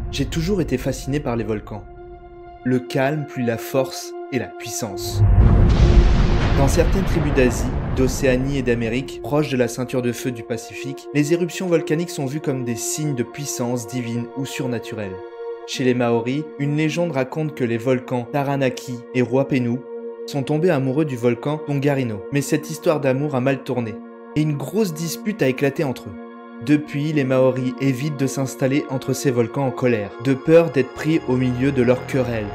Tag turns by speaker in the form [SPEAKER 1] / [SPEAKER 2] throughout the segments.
[SPEAKER 1] J'ai toujours été fasciné par les volcans. Le calme plus la force et la puissance. Dans certaines tribus d'Asie, d'Océanie et d'Amérique, proches de la ceinture de feu du Pacifique, les éruptions volcaniques sont vues comme des signes de puissance divine ou surnaturelle. Chez les Maoris, une légende raconte que les volcans Taranaki et Ruapenu sont tombés amoureux du volcan Tongariro. Mais cette histoire d'amour a mal tourné, et une grosse dispute a éclaté entre eux. Depuis, les Maoris évitent de s'installer entre ces volcans en colère, de peur d'être pris au milieu de leur querelle.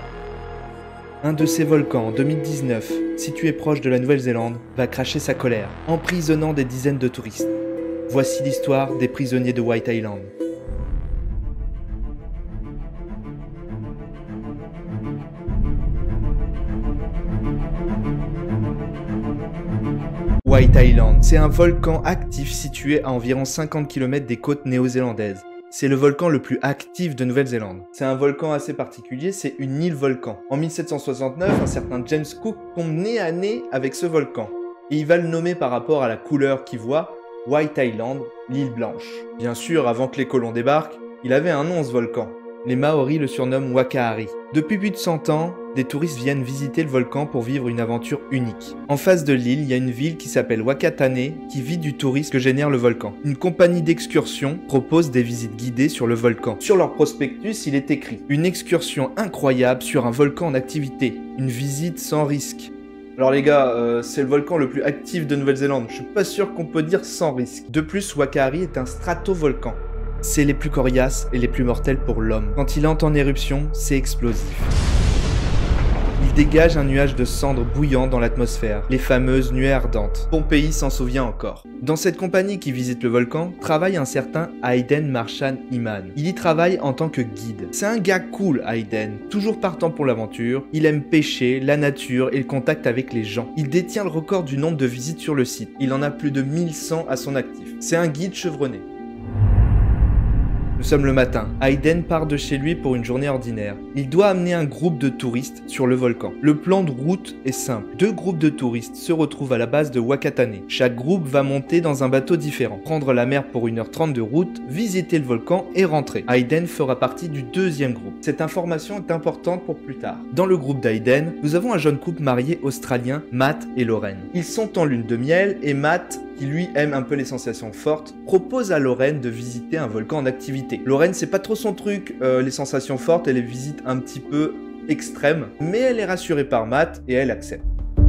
[SPEAKER 1] Un de ces volcans, en 2019, situé proche de la Nouvelle-Zélande, va cracher sa colère, emprisonnant des dizaines de touristes. Voici l'histoire des prisonniers de White Island. White Island, c'est un volcan actif situé à environ 50 km des côtes néo-zélandaises. C'est le volcan le plus actif de Nouvelle-Zélande. C'est un volcan assez particulier, c'est une île volcan. En 1769, un certain James Cook tombe nez à nez avec ce volcan. Et il va le nommer par rapport à la couleur qu'il voit, White Island, l'île blanche. Bien sûr, avant que les colons débarquent, il avait un nom ce volcan. Les Maoris le surnomment Wakahari. Depuis plus de 100 ans, des touristes viennent visiter le volcan pour vivre une aventure unique. En face de l'île, il y a une ville qui s'appelle Wakatane qui vit du tourisme que génère le volcan. Une compagnie d'excursion propose des visites guidées sur le volcan. Sur leur prospectus, il est écrit « Une excursion incroyable sur un volcan en activité. Une visite sans risque. » Alors les gars, c'est le volcan le plus actif de Nouvelle-Zélande. Je suis pas sûr qu'on peut dire sans risque. De plus, Wakahari est un stratovolcan. C'est les plus coriaces et les plus mortels pour l'homme. Quand il entre en éruption, c'est explosif. Il dégage un nuage de cendres bouillant dans l'atmosphère, les fameuses nuées ardentes. Pompéi s'en souvient encore. Dans cette compagnie qui visite le volcan, travaille un certain Hayden Marshan Iman. Il y travaille en tant que guide. C'est un gars cool, Hayden, toujours partant pour l'aventure. Il aime pêcher, la nature et le contact avec les gens. Il détient le record du nombre de visites sur le site. Il en a plus de 1100 à son actif. C'est un guide chevronné. Nous sommes le matin. Hayden part de chez lui pour une journée ordinaire. Il doit amener un groupe de touristes sur le volcan. Le plan de route est simple. 2 groupes de touristes se retrouvent à la base de Wakatane. Chaque groupe va monter dans un bateau différent, prendre la mer pour 1h30 de route, visiter le volcan et rentrer. Hayden fera partie du 2e groupe. Cette information est importante pour plus tard. Dans le groupe d'Hayden, nous avons un jeune couple marié australien, Matt et Lauren. Ils sont en lune de miel et Matt, qui lui aime un peu les sensations fortes, propose à Lauren de visiter un volcan en activité. Lauren, c'est pas trop son truc, les sensations fortes et les visites un petit peu extrêmes, mais elle est rassurée par Matt et elle accepte.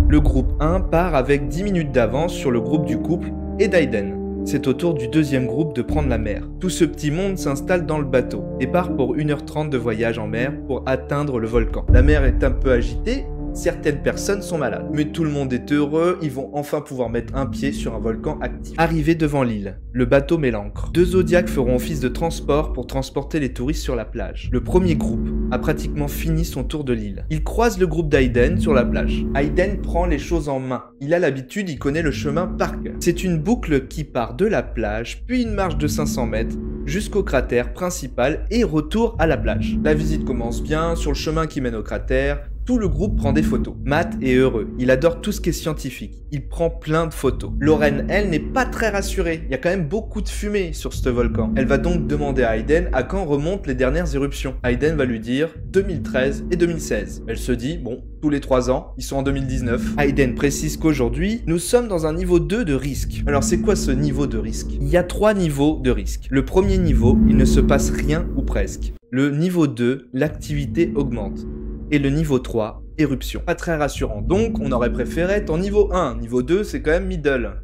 [SPEAKER 1] Le groupe 1 part avec 10 minutes d'avance sur le groupe du couple et d'Hayden. C'est au tour du 2e groupe de prendre la mer. Tout ce petit monde s'installe dans le bateau et part pour 1h30 de voyage en mer pour atteindre le volcan. La mer est un peu agitée. Certaines personnes sont malades, mais tout le monde est heureux, ils vont enfin pouvoir mettre un pied sur un volcan actif. Arrivé devant l'île, le bateau met l'ancre. 2 Zodiacs feront office de transport pour transporter les touristes sur la plage. Le premier groupe a pratiquement fini son tour de l'île. Il croise le groupe d'Hayden sur la plage. Hayden prend les choses en main. Il a l'habitude, il connaît le chemin par cœur. C'est une boucle qui part de la plage, puis une marche de 500 mètres, jusqu'au cratère principal et retour à la plage. La visite commence bien, sur le chemin qui mène au cratère, tout le groupe prend des photos. Matt est heureux, il adore tout ce qui est scientifique. Il prend plein de photos. Lauren, elle, n'est pas très rassurée. Il y a quand même beaucoup de fumée sur ce volcan. Elle va donc demander à Hayden à quand remontent les dernières éruptions. Hayden va lui dire 2013 et 2016. Elle se dit, bon, tous les 3 ans, ils sont en 2019. Hayden précise qu'aujourd'hui, nous sommes dans un niveau 2 de risque. Alors c'est quoi ce niveau de risque? Il y a 3 niveaux de risque. Le premier niveau, il ne se passe rien ou presque. Le niveau 2, l'activité augmente. Et le niveau 3, éruption. Pas très rassurant, donc on aurait préféré être en niveau 1. Niveau 2, c'est quand même middle.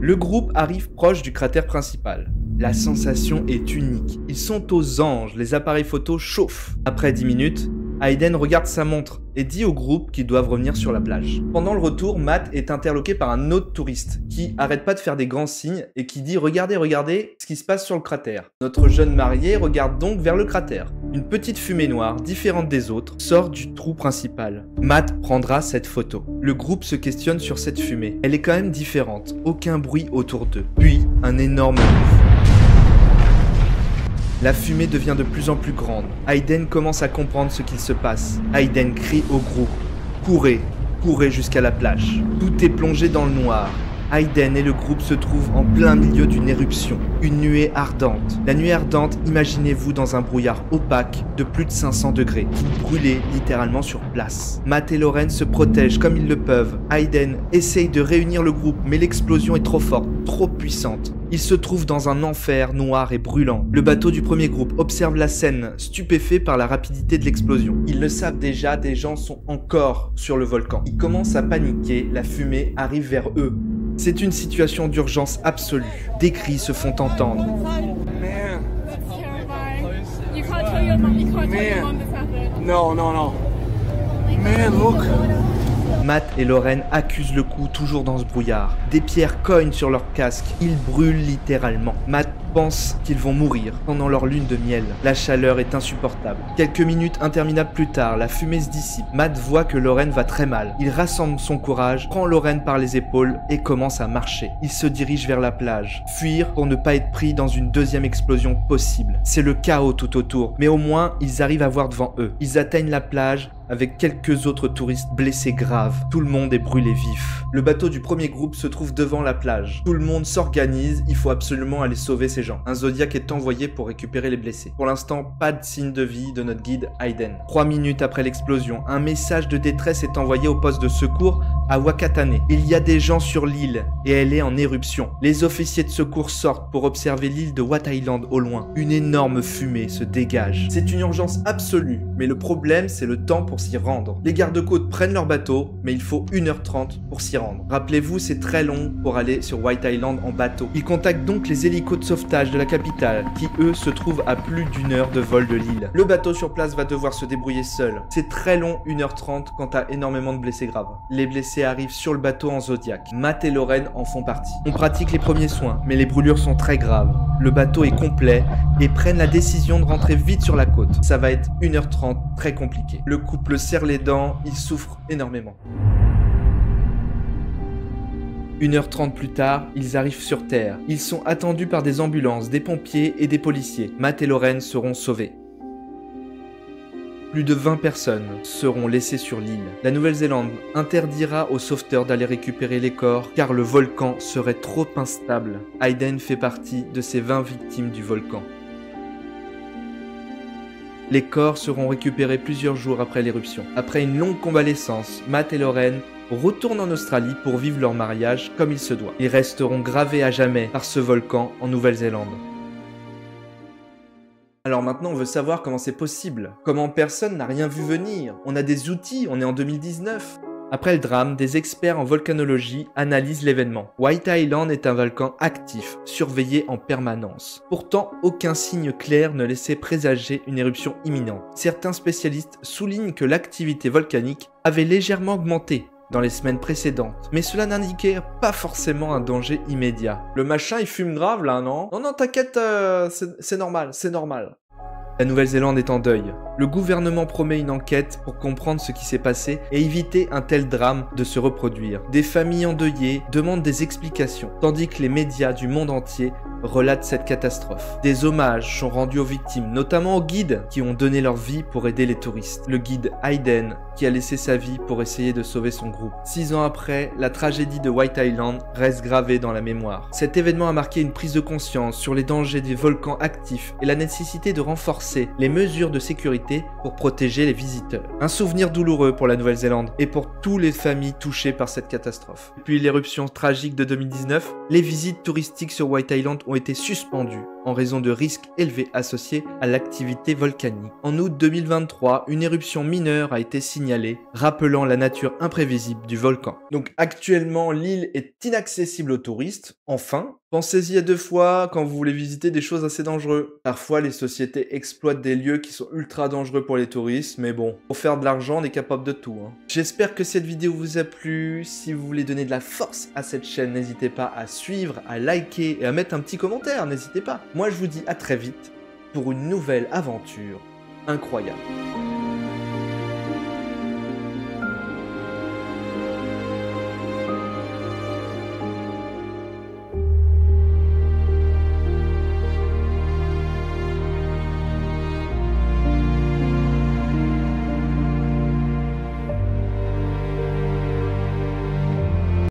[SPEAKER 1] Le groupe arrive proche du cratère principal. La sensation est unique. Ils sont aux anges, les appareils photos chauffent. Après 10 minutes, Hayden regarde sa montre et dit au groupe qu'ils doivent revenir sur la plage. Pendant le retour, Matt est interloqué par un autre touriste qui arrête pas de faire des grands signes et qui dit « Regardez, regardez ce qui se passe sur le cratère ». Notre jeune marié regarde donc vers le cratère. Une petite fumée noire, différente des autres, sort du trou principal. Matt prendra cette photo. Le groupe se questionne sur cette fumée. Elle est quand même différente, aucun bruit autour d'eux. Puis, un énorme bruit. La fumée devient de plus en plus grande. Hayden commence à comprendre ce qu'il se passe. Hayden crie au groupe « Courez, courez jusqu'à la plage ». Tout est plongé dans le noir. Hayden et le groupe se trouvent en plein milieu d'une éruption, une nuée ardente. La nuée ardente, imaginez-vous dans un brouillard opaque de plus de 500 degrés. Vous brûlez littéralement sur place. Matt et Lauren se protègent comme ils le peuvent. Hayden essaye de réunir le groupe, mais l'explosion est trop forte, trop puissante. Ils se trouvent dans un enfer noir et brûlant. Le bateau du premier groupe observe la scène, stupéfait par la rapidité de l'explosion. Ils le savent déjà, des gens sont encore sur le volcan. Ils commencent à paniquer, la fumée arrive vers eux. C'est une situation d'urgence absolue. Des cris se font entendre.
[SPEAKER 2] No. Man, look.
[SPEAKER 1] Matt et Lauren accusent le coup toujours dans ce brouillard. Des pierres cognent sur leur casque. Ils brûlent littéralement. Matt pense qu'ils vont mourir pendant leur lune de miel. La chaleur est insupportable. Quelques minutes interminables plus tard, la fumée se dissipe. Matt voit que Lauren va très mal. Il rassemble son courage, prend Lauren par les épaules et commence à marcher. Il se dirige vers la plage. Fuir pour ne pas être pris dans une deuxième explosion possible. C'est le chaos tout autour, mais au moins ils arrivent à voir devant eux. Ils atteignent la plage avec quelques autres touristes blessés graves. Tout le monde est brûlé vif. Le bateau du premier groupe se trouve devant la plage. Tout le monde s'organise, il faut absolument aller sauver ces gens. Un Zodiac est envoyé pour récupérer les blessés. Pour l'instant, pas de signe de vie de notre guide Hayden. 3 minutes après l'explosion, un message de détresse est envoyé au poste de secours à Whakatane. Il y a des gens sur l'île et elle est en éruption. Les officiers de secours sortent pour observer l'île de Wat Island au loin. Une énorme fumée se dégage. C'est une urgence absolue, mais le problème c'est le temps pour s'y rendre. Les gardes-côtes prennent leur bateau, mais il faut 1h30 pour s'y rendre. Rappelez-vous, c'est très long pour aller sur White Island en bateau. Ils contactent donc les hélicos de sauvetage de la capitale, qui eux se trouvent à plus d'une heure de vol de l'île. Le bateau sur place va devoir se débrouiller seul. C'est très long, 1h30, quand t'as énormément de blessés graves. Les blessés arrivent sur le bateau en Zodiac. Matt et Lauren en font partie. On pratique les premiers soins, mais les brûlures sont très graves. Le bateau est complet et prennent la décision de rentrer vite sur la côte. Ça va être 1h30, très compliqué. Le couple serre les dents, il souffre énormément. 1h30 plus tard, ils arrivent sur Terre. Ils sont attendus par des ambulances, des pompiers et des policiers. Matt et Lauren seront sauvés. Plus de 20 personnes seront laissées sur l'île. La Nouvelle-Zélande interdira aux sauveteurs d'aller récupérer les corps car le volcan serait trop instable. Hayden fait partie de ces 20 victimes du volcan. Les corps seront récupérés plusieurs jours après l'éruption. Après une longue convalescence, Matt et Lauren retournent en Australie pour vivre leur mariage comme il se doit. Ils resteront gravés à jamais par ce volcan en Nouvelle-Zélande. Alors maintenant, on veut savoir comment c'est possible. Comment personne n'a rien vu venir. On a des outils, on est en 2019. Après le drame, des experts en volcanologie analysent l'événement. White Island est un volcan actif, surveillé en permanence. Pourtant, aucun signe clair ne laissait présager une éruption imminente. Certains spécialistes soulignent que l'activité volcanique avait légèrement augmenté dans les semaines précédentes, mais cela n'indiquait pas forcément un danger immédiat. Le machin il fume grave là, non? Non, t'inquiète, c'est normal, c'est normal. La Nouvelle-Zélande est en deuil. Le gouvernement promet une enquête pour comprendre ce qui s'est passé et éviter un tel drame de se reproduire. Des familles endeuillées demandent des explications, tandis que les médias du monde entier relatent cette catastrophe. Des hommages sont rendus aux victimes, notamment aux guides qui ont donné leur vie pour aider les touristes. Le guide Hayden, qui a laissé sa vie pour essayer de sauver son groupe. 6 ans après, la tragédie de White Island reste gravée dans la mémoire. Cet événement a marqué une prise de conscience sur les dangers des volcans actifs et la nécessité de renforcer les mesures de sécurité pour protéger les visiteurs. Un souvenir douloureux pour la Nouvelle-Zélande et pour toutes les familles touchées par cette catastrophe. Depuis l'éruption tragique de 2019, les visites touristiques sur White Island ont été suspendues en raison de risques élevés associés à l'activité volcanique. En août 2023, une éruption mineure a été signalée, rappelant la nature imprévisible du volcan. Donc actuellement, l'île est inaccessible aux touristes, enfin. Pensez-y à 2 fois quand vous voulez visiter des choses assez dangereuses. Parfois, les sociétés exploitent des lieux qui sont ultra dangereux pour les touristes, mais bon, pour faire de l'argent, on est capable de tout. J'espère que cette vidéo vous a plu. Si vous voulez donner de la force à cette chaîne, n'hésitez pas à suivre, à liker et à mettre un petit commentaire, n'hésitez pas. Moi, je vous dis à très vite pour une nouvelle aventure incroyable.